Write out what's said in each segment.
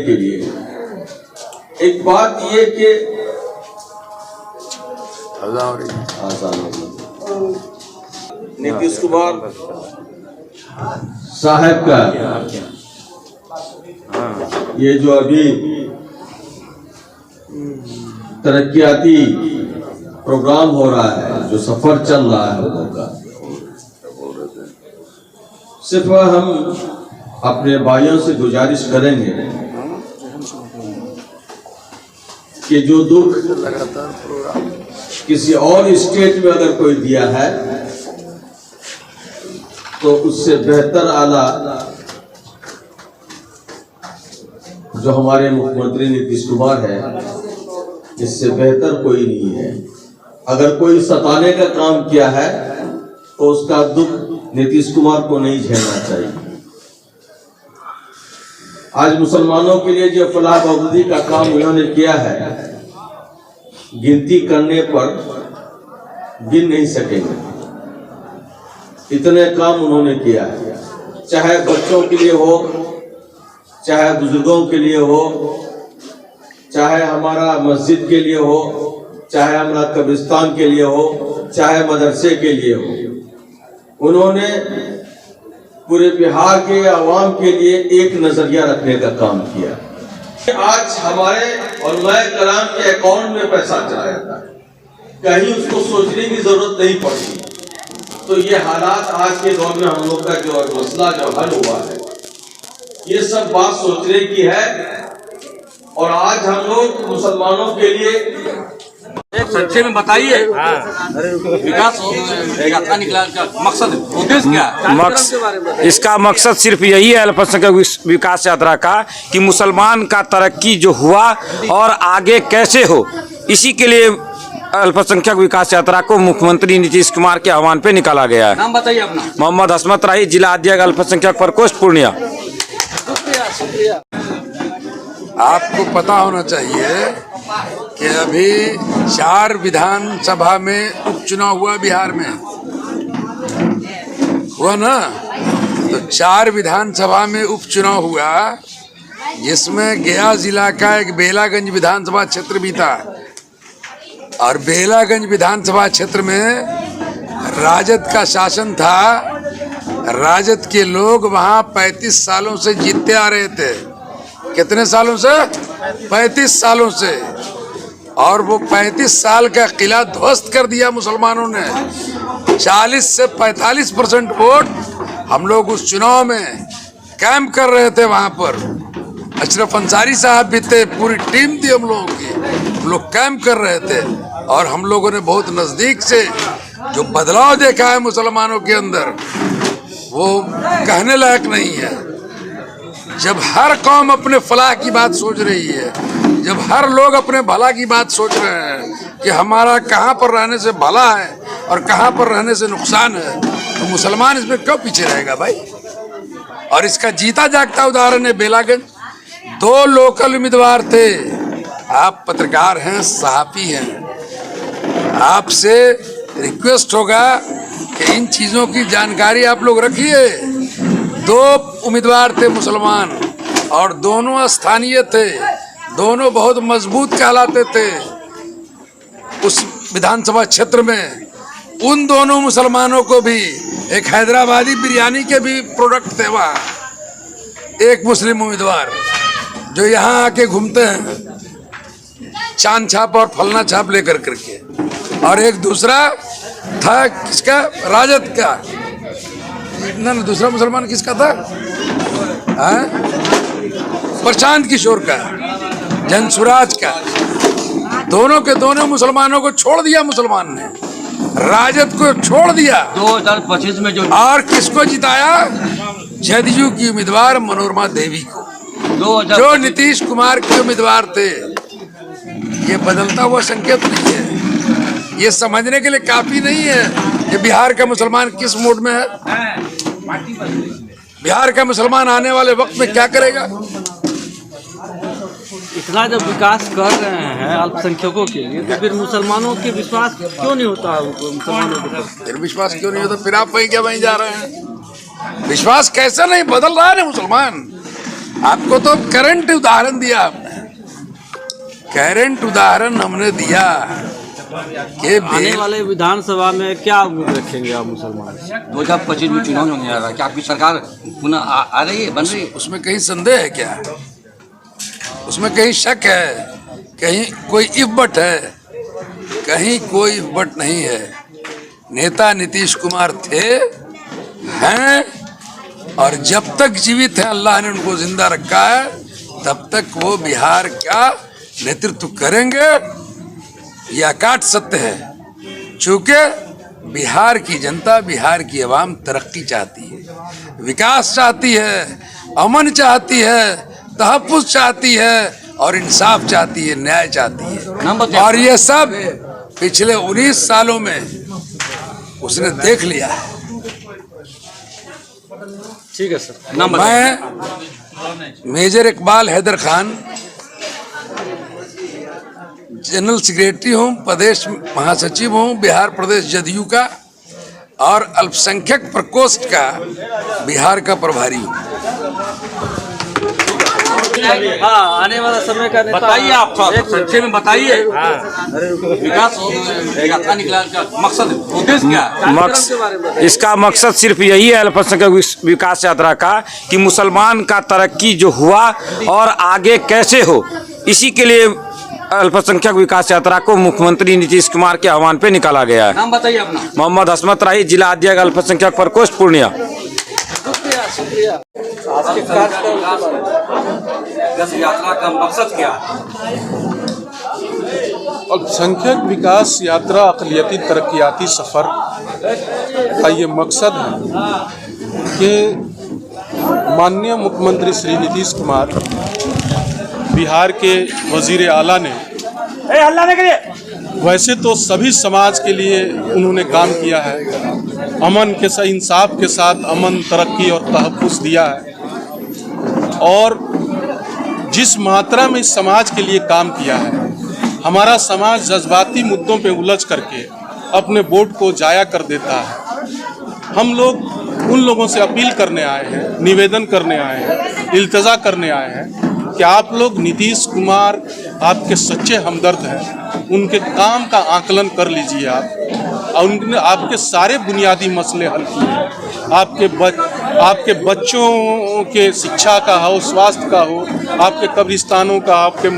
के लिए एक बात ये कि नीतीश कुमार साहब का ये जो अभी तरक्याती प्रोग्राम हो रहा है, जो सफर चल रहा है लोगों का, सिर्फ हम अपने भाइयों से गुजारिश करेंगे कि जो दुख किसी और स्टेट में अगर कोई दिया है तो उससे बेहतर आला जो हमारे मुख्यमंत्री नीतीश कुमार है, इससे बेहतर कोई नहीं है। अगर कोई सताने का काम किया है तो उसका दुख नीतीश कुमार को नहीं झेलना चाहिए। आज मुसलमानों के लिए जो फलाह बखूदी का काम उन्होंने किया है, गिनती करने पर गिन नहीं सकेंगे, इतने काम उन्होंने किया है। चाहे बच्चों के लिए हो, चाहे बुजुर्गों के लिए हो, चाहे हमारा मस्जिद के लिए हो, चाहे हमारा कब्रिस्तान के लिए हो, चाहे मदरसे के लिए हो, उन्होंने पूरे बिहार के आवाम के लिए एक नजरिया रखने का काम किया। आज हमारे और मैं कलाम के अकाउंट में पैसा चला जाता है, कहीं उसको सोचने की जरूरत नहीं पड़ती। तो ये हालात आज के दौर में हम लोग का जो मसला जो हल हुआ है, ये सब बात सोचने की है। और आज हम लोग मुसलमानों के लिए संक्षेप में बताइए विकास का निकला मकसद, उद्देश्य क्या? इसका मकसद सिर्फ यही है अल्पसंख्यक विकास यात्रा का कि मुसलमान का तरक्की जो हुआ और आगे कैसे हो, इसी के लिए अल्पसंख्यक विकास यात्रा को मुख्यमंत्री नीतीश कुमार के आह्वान पे निकाला गया है। नाम बताइए अपना। मोहम्मद हसमत राही, जिला अध्यक्ष अल्पसंख्यक प्रकोष्ठ पूर्णिया। आपको पता होना चाहिए कि अभी 4 विधानसभा में उपचुनाव हुआ बिहार में, हुआ ना? तो 4 विधानसभा में उपचुनाव हुआ, जिसमें गया जिला का एक बेलागंज विधानसभा क्षेत्र भी था। और बेलागंज विधानसभा क्षेत्र में राजद का शासन था। राजद के लोग वहाँ 35 सालों से जीतते आ रहे थे। कितने सालों से? 35 सालों से। और वो 35 साल का किला ध्वस्त कर दिया मुसलमानों ने। 40 से 45% वोट हम लोग उस चुनाव में कैंप कर रहे थे वहाँ पर। अशरफ अंसारी साहब भी थे, पूरी टीम थी हम लोगों की, हम लोग कैंप कर रहे थे। और हम लोगों ने बहुत नज़दीक से जो बदलाव देखा है मुसलमानों के अंदर, वो कहने लायक नहीं है। जब हर कौम अपने फलाह की बात सोच रही है, जब हर लोग अपने भला की बात सोच रहे हैं कि हमारा कहाँ पर रहने से भला है और कहाँ पर रहने से नुकसान है, तो मुसलमान इसमें कब पीछे रहेगा भाई? और इसका जीता जागता उदाहरण है बेलागंज। 2 लोकल उम्मीदवार थे। आप पत्रकार हैं, सहाफ़ी हैं, आपसे रिक्वेस्ट होगा कि इन चीज़ों की जानकारी आप लोग रखिए। 2 उम्मीदवार थे मुसलमान और दोनों स्थानीय थे, दोनों बहुत मजबूत कहलाते थे उस विधानसभा क्षेत्र में। उन दोनों मुसलमानों को भी एक हैदराबादी बिरयानी के भी प्रोडक्ट थे वहाँ। एक मुस्लिम उम्मीदवार जो यहाँ आके घूमते हैं चांद छाप और फलना छाप लेकर करके, और एक दूसरा था किसका? राजद का। ना दूसरा मुसलमान किसका था? प्रशांत किशोर का, जनसुराज का। दोनों के दोनों मुसलमानों को छोड़ दिया मुसलमान ने, राजद को छोड़ दिया। 2025 में जो और किसको जिताया? जदयू की उम्मीदवार मनोरमा देवी को, जो नीतीश कुमार के उम्मीदवार थे। ये बदलता हुआ संकेत नहीं है, ये समझने के लिए काफी नहीं है कि बिहार का मुसलमान किस मूड में है। बिहार का मुसलमान आने वाले वक्त में क्या करेगा? इतना जब विकास कर रहे हैं अल्पसंख्यकों के लिए, तो फिर मुसलमानों के विश्वास क्यों नहीं होता? मुसलमानों के फिर विश्वास क्यों नहीं होता? फिर आप वहीं क्या वहीं जा रहे हैं? विश्वास कैसे नहीं बदल रहा है ना मुसलमान? आपको तो करंट उदाहरण दिया हमने, करंट उदाहरण हमने दिया कि आने वाले विधानसभा में क्या उम्मीद रखेंगे आप मुसलमान? 2025 में चुनाव होने आ रहा है, क्या आपकी सरकार पुनः आ रही है, बन रही है? उसमें कहीं संदेह है क्या? उसमें कहीं शक है? कहीं कोई इफ बट है? कहीं कोई इफ बट नहीं है। नेता नीतीश कुमार थे, हैं, और जब तक जीवित है अल्लाह ने उनको जिंदा रखा है, तब तक वो बिहार का नेतृत्व करेंगे। यह अकाट सत्य है, चूंकि बिहार की जनता, बिहार की आवाम तरक्की चाहती है, विकास चाहती है, अमन चाहती है, तहफ्फुज़ चाहती है और इंसाफ चाहती है, न्याय चाहती है। और ये सब पिछले 19 सालों में उसने देख लिया है। ठीक है सर। मैं major Iqbal Haider Khan, general secretary हूँ, प्रदेश महासचिव हूँ बिहार प्रदेश जदयू का, और अल्पसंख्यक प्रकोष्ठ का बिहार का प्रभारी हूँ। हाँ, आने वाला समय का नेता बताइए, आप संक्षेप में बताइए। विकास का निकला मकसद, उद्देश्य क्या है? इसका मकसद सिर्फ यही है अल्पसंख्यक विकास यात्रा का कि मुसलमान का तरक्की जो हुआ और आगे कैसे हो, इसी के लिए अल्पसंख्यक विकास यात्रा को मुख्यमंत्री नीतीश कुमार के आह्वान पे निकाला गया है। नाम बताइए अपना। मोहम्मद हसमत राही, जिला अध्यक्ष अल्पसंख्यक प्रकोष्ठ पूर्णिया। यात्रा का मकसद क्या है? अल्पसंख्यक विकास यात्रा अक़लियती तरक्याती सफ़र का ये मकसद है कि माननीय मुख्यमंत्री श्री नीतीश कुमार, बिहार के वज़ीर आला ने वैसे तो सभी समाज के लिए उन्होंने काम किया है, अमन के साथ, इंसाफ के साथ अमन, तरक्की और तहफ्फुज़ दिया है, और जिस मात्रा में इस समाज के लिए काम किया है, हमारा समाज जज्बाती मुद्दों पे उलझ करके अपने वोट को जाया कर देता है। हम लोग उन लोगों से अपील करने आए हैं, निवेदन करने आए हैं, इल्तजा करने आए हैं कि आप लोग नीतीश कुमार आपके सच्चे हमदर्द हैं, उनके काम का आकलन कर लीजिए आप, और उन्होंने आपके सारे बुनियादी मसले हल किए। आपके बच्चों के शिक्षा का हो, स्वास्थ्य का हो, आपके कब्रिस्तानों का, आपके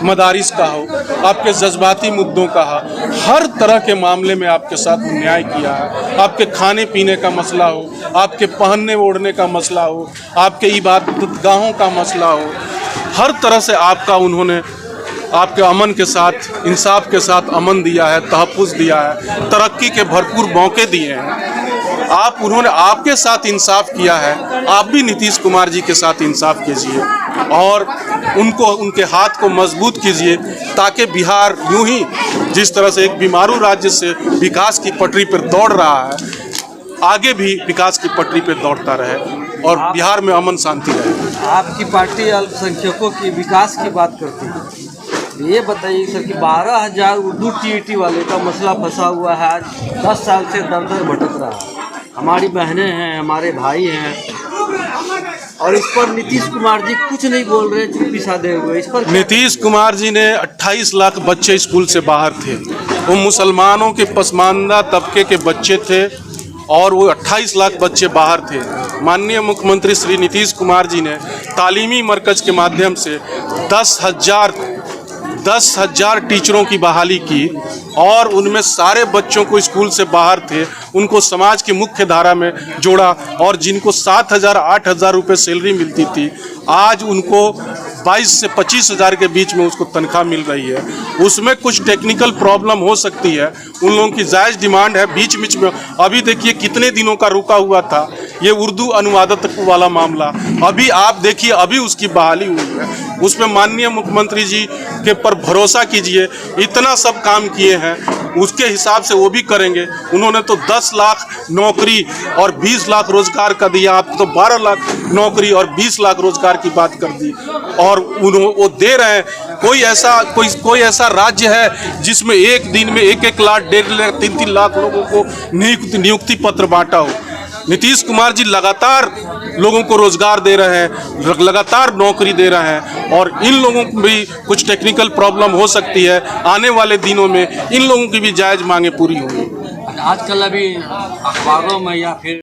मदारिस का हो, आपके जज्बाती मुद्दों का हो, हर तरह के मामले में आपके साथ न्याय किया है। आपके खाने पीने का मसला हो, आपके पहनने ओढ़ने का मसला हो, आपके इबादतगाहों का मसला हो, हर तरह से आपका उन्होंने आपके अमन के साथ, इंसाफ के साथ अमन दिया है, तहफ्फुज़ दिया है, तरक्की के भरपूर मौके दिए हैं। उन्होंने आपके साथ इंसाफ किया है, आप भी नीतीश कुमार जी के साथ इंसाफ कीजिए और उनके हाथ को मजबूत कीजिए, ताकि बिहार यूं ही जिस तरह से एक बीमारू राज्य से विकास की पटरी पर दौड़ रहा है, आगे भी विकास की पटरी पर दौड़ता रहे और बिहार में अमन शांति रहे। आपकी पार्टी अल्पसंख्यकों की विकास की बात करती है, ये बताइए सर कि 12,000 उर्दू टीईटी वाले का मसला फंसा हुआ है, आज 10 साल से दर दर भटक रहा है। हमारी बहनें हैं, हमारे भाई हैं, और इस पर नीतीश कुमार जी कुछ नहीं बोल रहे, चुप्पी साधे हुए। इस पर नीतीश कुमार जी ने 28 लाख बच्चे स्कूल से बाहर थे, वो मुसलमानों के पसमानदा तबके के बच्चे थे और वो 28 लाख बच्चे बाहर थे। माननीय मुख्यमंत्री श्री नीतीश कुमार जी ने तालीमी मरकज़ के माध्यम से 10,000 टीचरों की बहाली की और उनमें सारे बच्चों को स्कूल से बाहर थे उनको समाज की मुख्य धारा में जोड़ा, और जिनको 7,000 8,000 रुपये सैलरी मिलती थी, आज उनको 22 से 25,000 के बीच में उसको तनख्वाह मिल रही है। उसमें कुछ टेक्निकल प्रॉब्लम हो सकती है, उन लोगों की जायज़ डिमांड है। बीच बीच में अभी देखिए कितने दिनों का रुका हुआ था ये उर्दू अनुवादक वाला मामला, अभी आप देखिए अभी उसकी बहाली हुई है। उसमें माननीय मुख्यमंत्री जी के पर भरोसा कीजिए, इतना सब काम किए हैं, उसके हिसाब से वो भी करेंगे। उन्होंने तो 10 लाख नौकरी और 20 लाख रोजगार का दिया, आप तो 12 लाख नौकरी और 20 लाख रोजगार की बात कर दी, और वो दे रहे हैं। कोई ऐसा राज्य है जिसमें एक दिन में 1-1 लाख, 1.5 लाख, 3-3 लाख लोगों को नियुक्ति पत्र बांटा हो? नीतीश कुमार जी लगातार लोगों को रोजगार दे रहे हैं, लगातार नौकरी दे रहे हैं, और इन लोगों को भी कुछ टेक्निकल प्रॉब्लम हो सकती है। आने वाले दिनों में इन लोगों की भी जायज़ मांगे पूरी होंगी। आजकल अभी अखबारों में या फिर